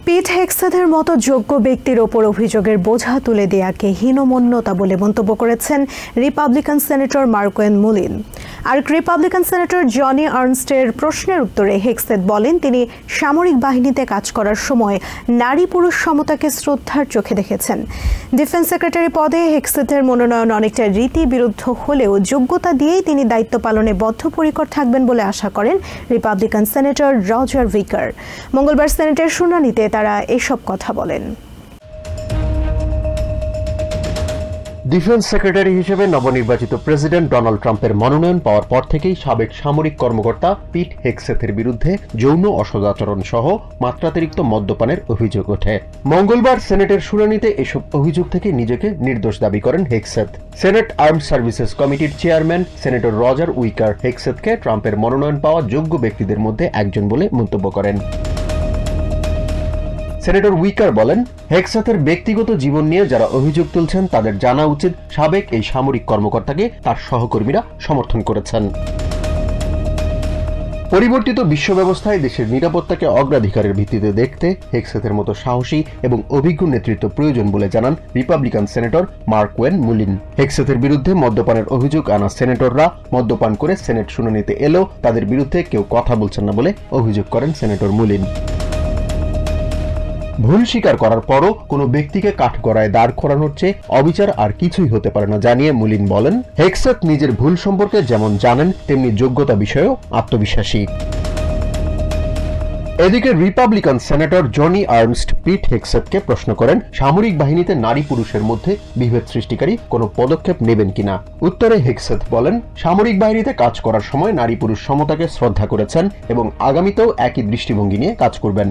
পিট হেগসেথের মতো যোগ্য ব্যক্তির ওপর অভিযোগের বোঝা তুলে দেওয়াকে হীনমন্যতা বলে মন্তব্য করেছেন রিপাবলিকান সেনেটর মার্কওয়েন মুলিন। আর রিপাবলিকান সেনেটর জনি আর্নস্টের প্রশ্নের উত্তরে হেগসেথ বলেন তিনি সামরিক বাহিনীতে কাজ করার সময় নারী পুরুষ সমতাকে শ্রদ্ধার চোখে দেখেছেন। ডিফেন্স সেক্রেটারি পদে হেগসেথের মনোনয়ন অনেকটা রীতি বিরুদ্ধ হলেও যোগ্যতা দিয়েই তিনি দায়িত্ব পালনে বদ্ধপরিকর থাকবেন বলে আশা করেন রিপাবলিকান সেনেটর রজার ভিকার। মঙ্গলবার সেনেটের শুনানিতে তারা এসব কথা বলেন। ডিফেন্স সেক্রেটারি হিসেবে নবনির্বাচিত প্রেসিডেন্ট ডোনাল্ড ট্রাম্পের মনোনয়ন পাওয়ার পর থেকেই সাবেক সামরিক কর্মকর্তা পিট হেগসেথের বিরুদ্ধে যৌন অসদাচরণ সহ মাত্রাতিরিক্ত মদ্যপানের অভিযোগ ওঠে। মঙ্গলবার সেনেটের শুনানিতে এসব অভিযোগ থেকে নিজেকে নির্দোষ দাবি করেন হেগসেথ। সেনেট আর্মড সার্ভিসেস কমিটির চেয়ারম্যান সেনেটর রজার উইকার হেগসেথকে ট্রাম্পের মনোনয়ন পাওয়া যোগ্য ব্যক্তিদের মধ্যে একজন বলে মন্তব্য করেন। সেনেটর উইকার বলেন, হেগসেথের ব্যক্তিগত জীবন নিয়ে যারা অভিযোগ তুলছেন তাদের জানা উচিত সাবেক এই সামরিক কর্মকর্তাকে তার সহকর্মীরা সমর্থন করেছেন। পরিবর্তিত বিশ্ব ব্যবস্থায় দেশের নিরাপত্তাকে অগ্রাধিকারের ভিত্তিতে দেখতে হেগসেথের মতো সাহসী এবং অভিজ্ঞ নেতৃত্ব প্রয়োজন বলে জানান রিপাবলিকান সেনেটর মার্কওয়েন মুলিন। হেগসেথের বিরুদ্ধে মদ্যপানের অভিযোগ আনা সেনেটররা মদ্যপান করে সেনেট শুনানিতে এলেও তাদের বিরুদ্ধে কেউ কথা বলছেন না বলে অভিযোগ করেন সেনেটর মুলিন। ভুল স্বীকার করার পরও কোনো ব্যক্তিকে কাঠগড়ায় দাঁড় করানোর চেয়ে অবিচার আর কিছুই হতে পারে না জানিয়ে মুলিন বলেন, হেগসেথ নিজের ভুল সম্পর্কে যেমন জানেন তেমনি যোগ্যতা বিষয়েও আত্মবিশ্বাসী। এদিকে রিপাবলিকান সেনেটর জনি আর্নস্ট পিট হেগসেথকে প্রশ্ন করেন সামরিক বাহিনীতে নারী পুরুষের মধ্যে বিভেদ সৃষ্টিকারী কোনো পদক্ষেপ নেবেন কিনা। উত্তরে হেগসেথ বলেন, সামরিক বাহিনীতে কাজ করার সময় নারী পুরুষ সমতাকে শ্রদ্ধা করেছেন এবং আগামীতেও একই দৃষ্টিভঙ্গি নিয়ে কাজ করবেন।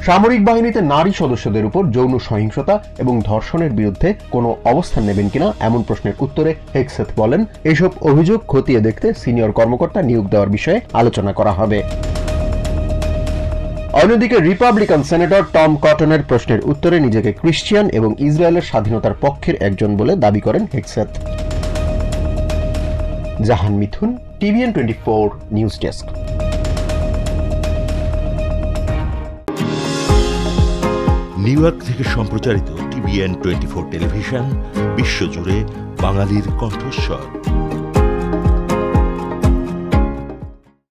সামরিক বাহিনীতে নারী সদস্যদের উপর যৌন সহিংসতা এবং ধর্ষণের বিরুদ্ধে কোনো অবস্থান নেবেন কিনা এমন প্রশ্নের উত্তরে হেগসেথ বলেন, এসব অভিযোগ খতিয়ে দেখতে সিনিয়র কর্মকর্তা নিয়োগ দেওয়ার বিষয়ে আলোচনা করা হবে। অন্যদিকে রিপাবলিকান সেনেটর টম কটনের প্রশ্নের উত্তরে নিজেকে খ্রিস্টিয়ান এবং ইসরায়েলের স্বাধীনতার পক্ষের একজন বলে দাবি করেন হেগসেথ। জাহান মিথুন, TVN 24 news desk. New York থেকে সম্প্রচারিত TVN 24 টেলিভিশন বিশ্বজুড়ে বাঙালির কণ্ঠস্বর।